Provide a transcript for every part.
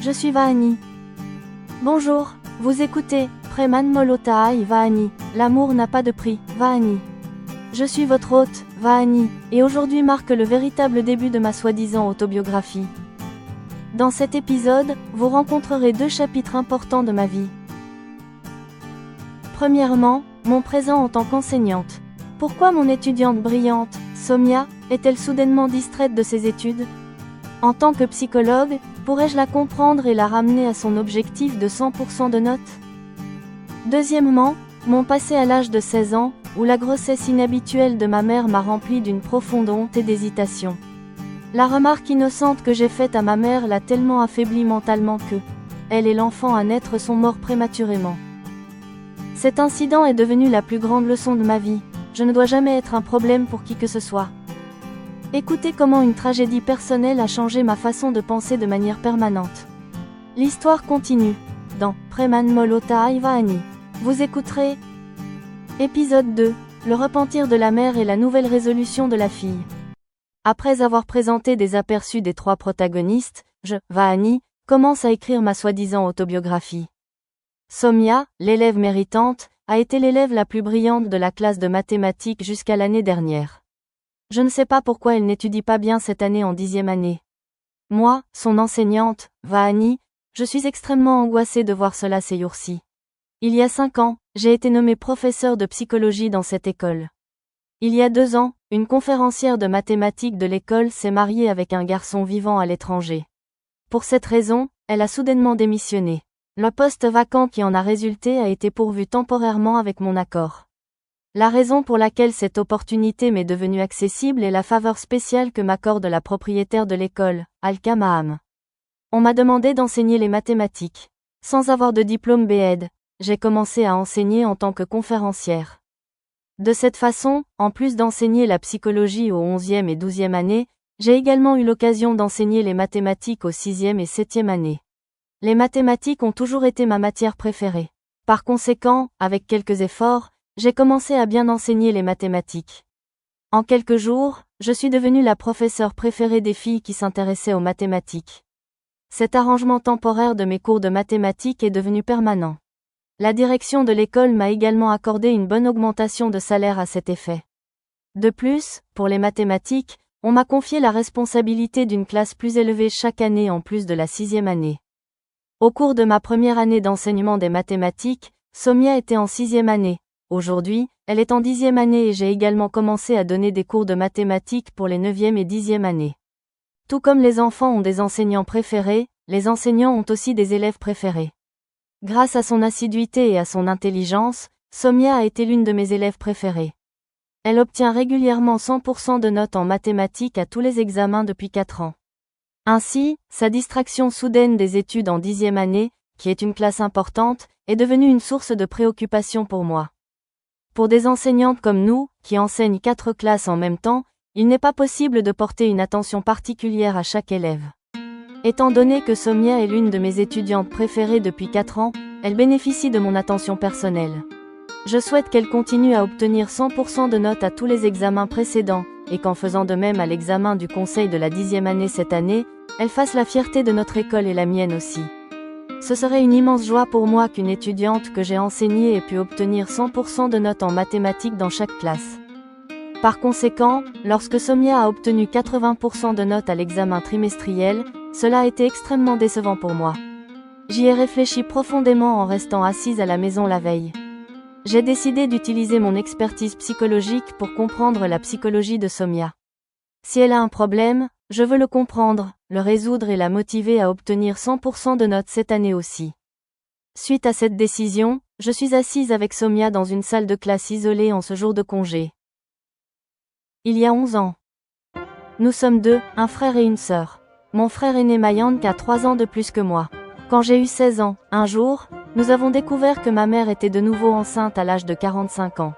Je suis Vahani. Bonjour, vous écoutez Preman Molotai Vahani. L'amour n'a pas de prix, Vahani. Je suis votre hôte, Vahani, et aujourd'hui marque le véritable début de ma soi-disant autobiographie. Dans cet épisode, vous rencontrerez 2 chapitres importants de ma vie. Premièrement, mon présent en tant qu'enseignante. Pourquoi mon étudiante brillante, Somia, est-elle soudainement distraite de ses études? En tant que psychologue, pourrais-je la comprendre et la ramener à son objectif de 100% de notes? Deuxièmement, mon passé à l'âge de 16 ans, où la grossesse inhabituelle de ma mère m'a rempli d'une profonde honte et d'hésitation. La remarque innocente que j'ai faite à ma mère l'a tellement affaiblie mentalement que, elle et l'enfant à naître sont morts prématurément. Cet incident est devenu la plus grande leçon de ma vie. Je ne dois jamais être un problème pour qui que ce soit. Écoutez comment une tragédie personnelle a changé ma façon de penser de manière permanente. L'histoire continue. Dans Preman Molotai Vahani. Vous écouterez Épisode 2. Le repentir de la mère et la nouvelle résolution de la fille. Après avoir présenté des aperçus des 3 protagonistes, je, Vahani, commence à écrire ma soi-disant autobiographie. Somia, l'élève méritante, a été l'élève la plus brillante de la classe de mathématiques jusqu'à l'année dernière. Je ne sais pas pourquoi elle n'étudie pas bien cette année en 10e année. Moi, son enseignante, Vahani, je suis extrêmement angoissée de voir cela ces jours-ci. Il y a 5 ans, j'ai été nommée professeur de psychologie dans cette école. Il y a 2 ans, une conférencière de mathématiques de l'école s'est mariée avec un garçon vivant à l'étranger. Pour cette raison, elle a soudainement démissionné. Le poste vacant qui en a résulté a été pourvu temporairement avec mon accord. La raison pour laquelle cette opportunité m'est devenue accessible est la faveur spéciale que m'accorde la propriétaire de l'école, Alka Maham. On m'a demandé d'enseigner les mathématiques. Sans avoir de diplôme B.Ed, j'ai commencé à enseigner en tant que conférencière. De cette façon, en plus d'enseigner la psychologie aux 11e et 12e années, j'ai également eu l'occasion d'enseigner les mathématiques aux 6e et 7e années. Les mathématiques ont toujours été ma matière préférée. Par conséquent, avec quelques efforts, j'ai commencé à bien enseigner les mathématiques. En quelques jours, je suis devenue la professeure préférée des filles qui s'intéressaient aux mathématiques. Cet arrangement temporaire de mes cours de mathématiques est devenu permanent. La direction de l'école m'a également accordé une bonne augmentation de salaire à cet effet. De plus, pour les mathématiques, on m'a confié la responsabilité d'une classe plus élevée chaque année en plus de la 6e année. Au cours de ma première année d'enseignement des mathématiques, Somia était en 6e année. Aujourd'hui, elle est en 10e année et j'ai également commencé à donner des cours de mathématiques pour les 9e et 10e années. Tout comme les enfants ont des enseignants préférés, les enseignants ont aussi des élèves préférés. Grâce à son assiduité et à son intelligence, Somia a été l'une de mes élèves préférées. Elle obtient régulièrement 100% de notes en mathématiques à tous les examens depuis 4 ans. Ainsi, sa distraction soudaine des études en 10e année, qui est une classe importante, est devenue une source de préoccupation pour moi. Pour des enseignantes comme nous, qui enseignent 4 classes en même temps, il n'est pas possible de porter une attention particulière à chaque élève. Étant donné que Somia est l'une de mes étudiantes préférées depuis 4 ans, elle bénéficie de mon attention personnelle. Je souhaite qu'elle continue à obtenir 100% de notes à tous les examens précédents, et qu'en faisant de même à l'examen du conseil de la 10e année cette année, elle fasse la fierté de notre école et la mienne aussi. Ce serait une immense joie pour moi qu'une étudiante que j'ai enseignée ait pu obtenir 100% de notes en mathématiques dans chaque classe. Par conséquent, lorsque Somia a obtenu 80% de notes à l'examen trimestriel, cela a été extrêmement décevant pour moi. J'y ai réfléchi profondément en restant assise à la maison la veille. J'ai décidé d'utiliser mon expertise psychologique pour comprendre la psychologie de Somia. Si elle a un problème, je veux le comprendre, le résoudre et la motiver à obtenir 100% de notes cette année aussi. Suite à cette décision, je suis assise avec Somia dans une salle de classe isolée en ce jour de congé. Il y a 11 ans. Nous sommes 2, un frère et une sœur. Mon frère aîné Mayank a 3 ans de plus que moi. Quand j'ai eu 16 ans, un jour, nous avons découvert que ma mère était de nouveau enceinte à l'âge de 45 ans.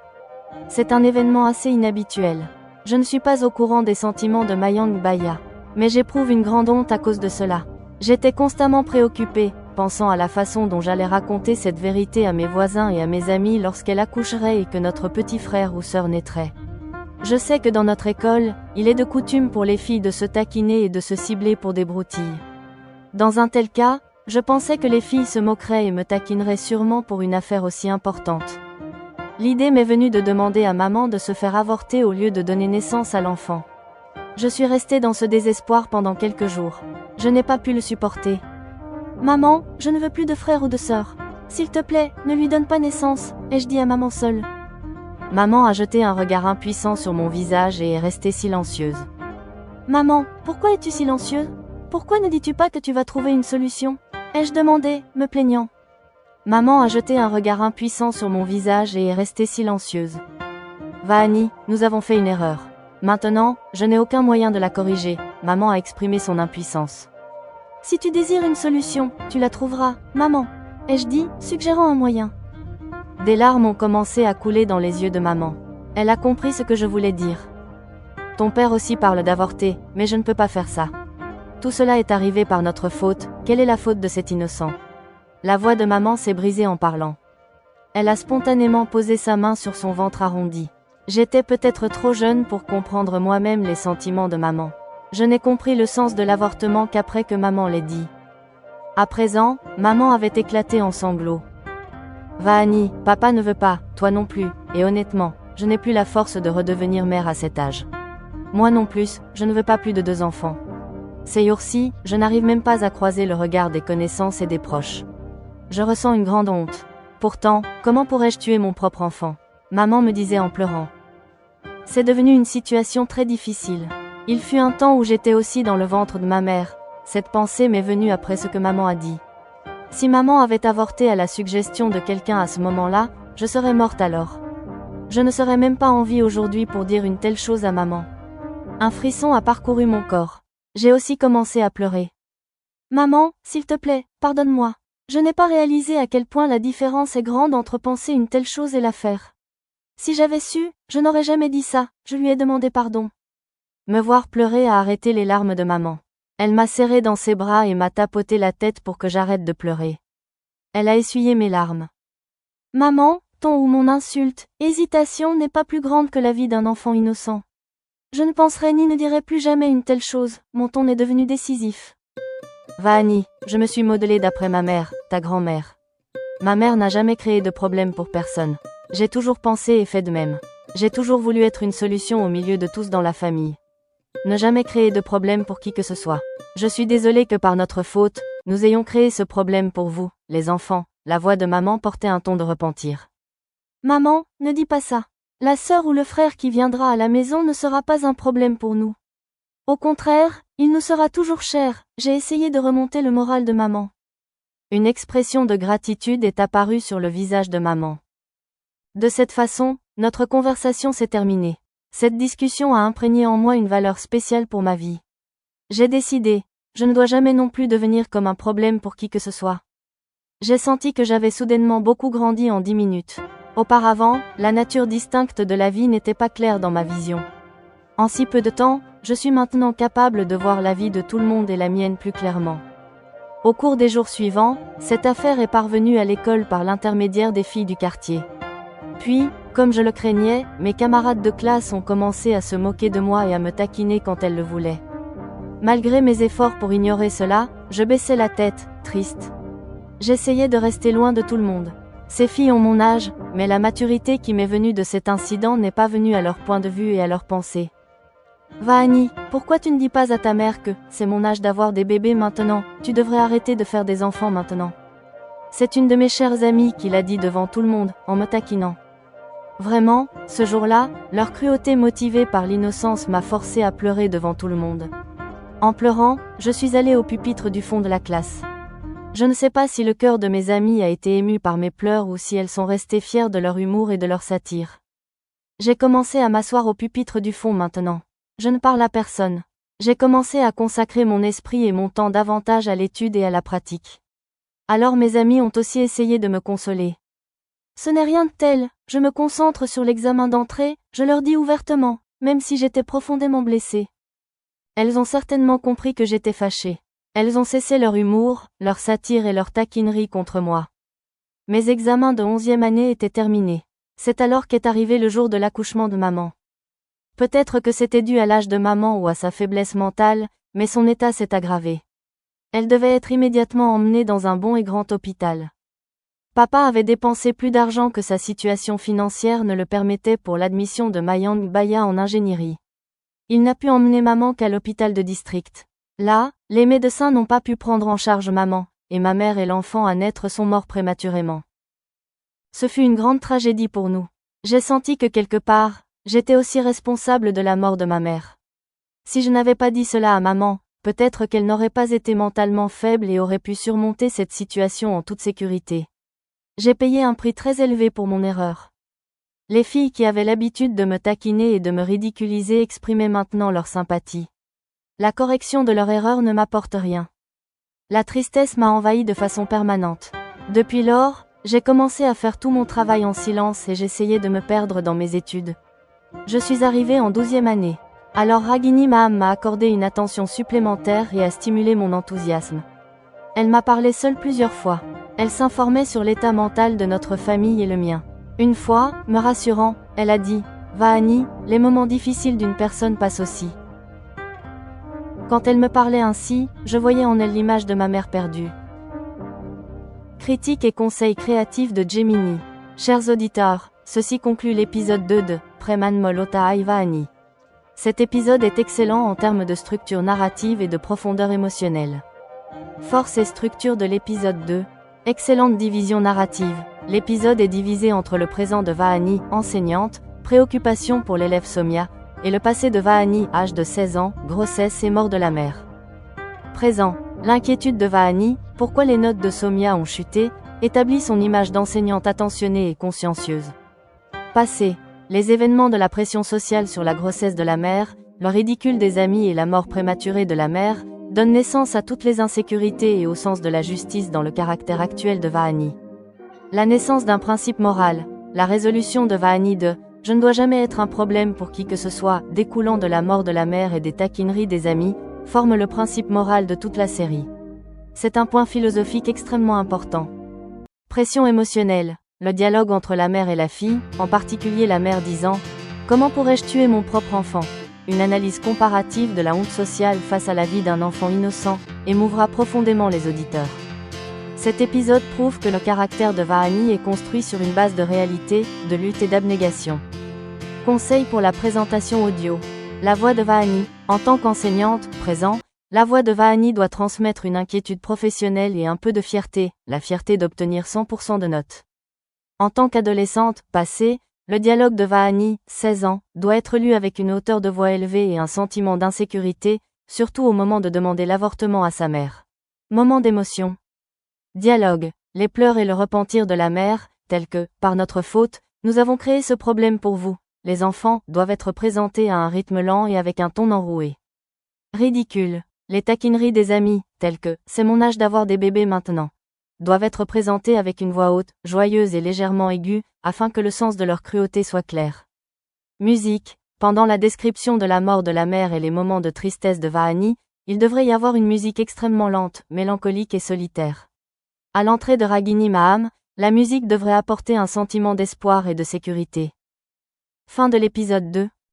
C'est un événement assez inhabituel. Je ne suis pas au courant des sentiments de Mayank Bhaiya, mais j'éprouve une grande honte à cause de cela. J'étais constamment préoccupée, pensant à la façon dont j'allais raconter cette vérité à mes voisins et à mes amis lorsqu'elle accoucherait et que notre petit frère ou sœur naîtrait. Je sais que dans notre école, il est de coutume pour les filles de se taquiner et de se cibler pour des broutilles. Dans un tel cas, Je pensais que les filles se moqueraient et me taquineraient sûrement pour une affaire aussi importante. L'idée m'est venue de demander à maman de se faire avorter au lieu de donner naissance à l'enfant. Je suis restée dans ce désespoir pendant quelques jours. Je n'ai pas pu le supporter. Maman, je ne veux plus de frère ou de sœur. S'il te plaît, ne lui donne pas naissance, ai-je dit à maman seule. Maman a jeté un regard impuissant sur mon visage et est restée silencieuse. Maman, pourquoi es-tu silencieuse? Pourquoi ne dis-tu pas que tu vas trouver une solution? Ai-je demandé, me plaignant. Maman a jeté un regard impuissant sur mon visage et est restée silencieuse. Vahani, nous avons fait une erreur. Maintenant, je n'ai aucun moyen de la corriger, maman a exprimé son impuissance. Si tu désires une solution, tu la trouveras, maman, ai-je dit, suggérant un moyen. Des larmes ont commencé à couler dans les yeux de maman. Elle a compris ce que je voulais dire. Ton père aussi parle d'avorter, mais je ne peux pas faire ça. Tout cela est arrivé par notre faute, quelle est la faute de cet innocent? La voix de maman s'est brisée en parlant. Elle a spontanément posé sa main sur son ventre arrondi. J'étais peut-être trop jeune pour comprendre moi-même les sentiments de maman. Je n'ai compris le sens de l'avortement qu'après que maman l'ait dit. À présent, maman avait éclaté en sanglots. Vahani, papa ne veut pas, toi non plus, et honnêtement, je n'ai plus la force de redevenir mère à cet âge. Moi non plus, je ne veux pas plus de 2 enfants. Ces jours-ci, je n'arrive même pas à croiser le regard des connaissances et des proches. Je ressens une grande honte. Pourtant, comment pourrais-je tuer mon propre enfant? Maman me disait en pleurant. C'est devenu une situation très difficile. Il fut un temps où j'étais aussi dans le ventre de ma mère. Cette pensée m'est venue après ce que maman a dit. Si maman avait avorté à la suggestion de quelqu'un à ce moment-là, je serais morte alors. Je ne serais même pas en vie aujourd'hui pour dire une telle chose à maman. Un frisson a parcouru mon corps. J'ai aussi commencé à pleurer. Maman, s'il te plaît, pardonne-moi. Je n'ai pas réalisé à quel point la différence est grande entre penser une telle chose et la faire. Si j'avais su, je n'aurais jamais dit ça, je lui ai demandé pardon. Me voir pleurer a arrêté les larmes de maman. Elle m'a serré dans ses bras et m'a tapoté la tête pour que j'arrête de pleurer. Elle a essuyé mes larmes. Maman, ton ou mon insulte, hésitation n'est pas plus grande que la vie d'un enfant innocent. Je ne penserai ni ne dirai plus jamais une telle chose, mon ton est devenu décisif. Vahani, je me suis modelée d'après ma mère, ta grand-mère. Ma mère n'a jamais créé de problème pour personne. J'ai toujours pensé et fait de même. J'ai toujours voulu être une solution au milieu de tous dans la famille. Ne jamais créer de problème pour qui que ce soit. Je suis désolée que par notre faute, nous ayons créé ce problème pour vous, les enfants. La voix de maman portait un ton de repentir. Maman, ne dis pas ça. La sœur ou le frère qui viendra à la maison ne sera pas un problème pour nous. Au contraire, il nous sera toujours cher, j'ai essayé de remonter le moral de maman. Une expression de gratitude est apparue sur le visage de maman. De cette façon, notre conversation s'est terminée. Cette discussion a imprégné en moi une valeur spéciale pour ma vie. J'ai décidé, je ne dois jamais non plus devenir comme un problème pour qui que ce soit. J'ai senti que j'avais soudainement beaucoup grandi en 10 minutes. Auparavant, la nature distincte de la vie n'était pas claire dans ma vision. En si peu de temps, je suis maintenant capable de voir la vie de tout le monde et la mienne plus clairement. Au cours des jours suivants, cette affaire est parvenue à l'école par l'intermédiaire des filles du quartier. Puis, comme je le craignais, mes camarades de classe ont commencé à se moquer de moi et à me taquiner quand elles le voulaient. Malgré mes efforts pour ignorer cela, je baissais la tête, triste. J'essayais de rester loin de tout le monde. Ces filles ont mon âge, mais la maturité qui m'est venue de cet incident n'est pas venue à leur point de vue et à leurs pensées. Vahani, pourquoi tu ne dis pas à ta mère que c'est mon âge d'avoir des bébés maintenant, tu devrais arrêter de faire des enfants maintenant. C'est une de mes chères amies qui l'a dit devant tout le monde, en me taquinant. Vraiment, ce jour-là, leur cruauté motivée par l'innocence m'a forcé à pleurer devant tout le monde. En pleurant, je suis allée au pupitre du fond de la classe. Je ne sais pas si le cœur de mes amies a été ému par mes pleurs ou si elles sont restées fières de leur humour et de leur satire. J'ai commencé à m'asseoir au pupitre du fond maintenant. Je ne parle à personne. J'ai commencé à consacrer mon esprit et mon temps davantage à l'étude et à la pratique. Alors mes amis ont aussi essayé de me consoler. Ce n'est rien de tel, je me concentre sur l'examen d'entrée, je leur dis ouvertement, même si j'étais profondément blessée. Elles ont certainement compris que j'étais fâchée. Elles ont cessé leur humour, leur satire et leur taquinerie contre moi. Mes examens de 11e année étaient terminés. C'est alors qu'est arrivé le jour de l'accouchement de maman. Peut-être que c'était dû à l'âge de maman ou à sa faiblesse mentale, mais son état s'est aggravé. Elle devait être immédiatement emmenée dans un bon et grand hôpital. Papa avait dépensé plus d'argent que sa situation financière ne le permettait pour l'admission de Mayang Baya en ingénierie. Il n'a pu emmener maman qu'à l'hôpital de district. Là, les médecins n'ont pas pu prendre en charge maman, et ma mère et l'enfant à naître sont morts prématurément. Ce fut une grande tragédie pour nous. J'ai senti que quelque part, j'étais aussi responsable de la mort de ma mère. Si je n'avais pas dit cela à maman, peut-être qu'elle n'aurait pas été mentalement faible et aurait pu surmonter cette situation en toute sécurité. J'ai payé un prix très élevé pour mon erreur. Les filles qui avaient l'habitude de me taquiner et de me ridiculiser exprimaient maintenant leur sympathie. La correction de leur erreur ne m'apporte rien. La tristesse m'a envahi de façon permanente. Depuis lors, j'ai commencé à faire tout mon travail en silence et j'essayais de me perdre dans mes études. Je suis arrivée en 12e année. Alors Ragini Maham m'a accordé une attention supplémentaire et a stimulé mon enthousiasme. Elle m'a parlé seule plusieurs fois. Elle s'informait sur l'état mental de notre famille et le mien. Une fois, me rassurant, elle a dit « Vahani, les moments difficiles d'une personne passent aussi ». Quand elle me parlait ainsi, je voyais en elle l'image de ma mère perdue. Critiques et conseils créatifs de Gemini. Chers auditeurs, ceci conclut l'épisode 2 de Preman Molota Vahani. Cet épisode est excellent en termes de structure narrative et de profondeur émotionnelle. Force et structure de l'épisode 2. Excellente division narrative. L'épisode est divisé entre le présent de Vahani, enseignante, préoccupation pour l'élève Somya, et le passé de Vahani, âge de 16 ans, grossesse et mort de la mère. Présent. L'inquiétude de Vahani, pourquoi les notes de Somya ont chuté, établit son image d'enseignante attentionnée et consciencieuse. Passé. Les événements de la pression sociale sur la grossesse de la mère, le ridicule des amis et la mort prématurée de la mère, donnent naissance à toutes les insécurités et au sens de la justice dans le caractère actuel de Vahani. La naissance d'un principe moral, la résolution de Vahani de « je ne dois jamais être un problème pour qui que ce soit » découlant de la mort de la mère et des taquineries des amis, forme le principe moral de toute la série. C'est un point philosophique extrêmement important. Pression émotionnelle. Le dialogue entre la mère et la fille, en particulier la mère disant « Comment pourrais-je tuer mon propre enfant ?» Une analyse comparative de la honte sociale face à la vie d'un enfant innocent, émouvra profondément les auditeurs. Cet épisode prouve que le caractère de Vahani est construit sur une base de réalité, de lutte et d'abnégation. Conseil pour la présentation audio. La voix de Vahani. En tant qu'enseignante, présent, la voix de Vahani doit transmettre une inquiétude professionnelle et un peu de fierté, la fierté d'obtenir 100% de notes. En tant qu'adolescente, passée, le dialogue de Vahani, 16 ans, doit être lu avec une hauteur de voix élevée et un sentiment d'insécurité, surtout au moment de demander l'avortement à sa mère. Moment d'émotion. Dialogue. Les pleurs et le repentir de la mère, tels que « Par notre faute, nous avons créé ce problème pour vous ». Les enfants doivent être présentés à un rythme lent et avec un ton enroué. Ridicule. Les taquineries des amis, tels que « C'est mon âge d'avoir des bébés maintenant », doivent être présentés avec une voix haute, joyeuse et légèrement aiguë, afin que le sens de leur cruauté soit clair. Musique. Pendant la description de la mort de la mère et les moments de tristesse de Vahani, il devrait y avoir une musique extrêmement lente, mélancolique et solitaire. À l'entrée de Ragini Maham, la musique devrait apporter un sentiment d'espoir et de sécurité. Fin de l'épisode 2.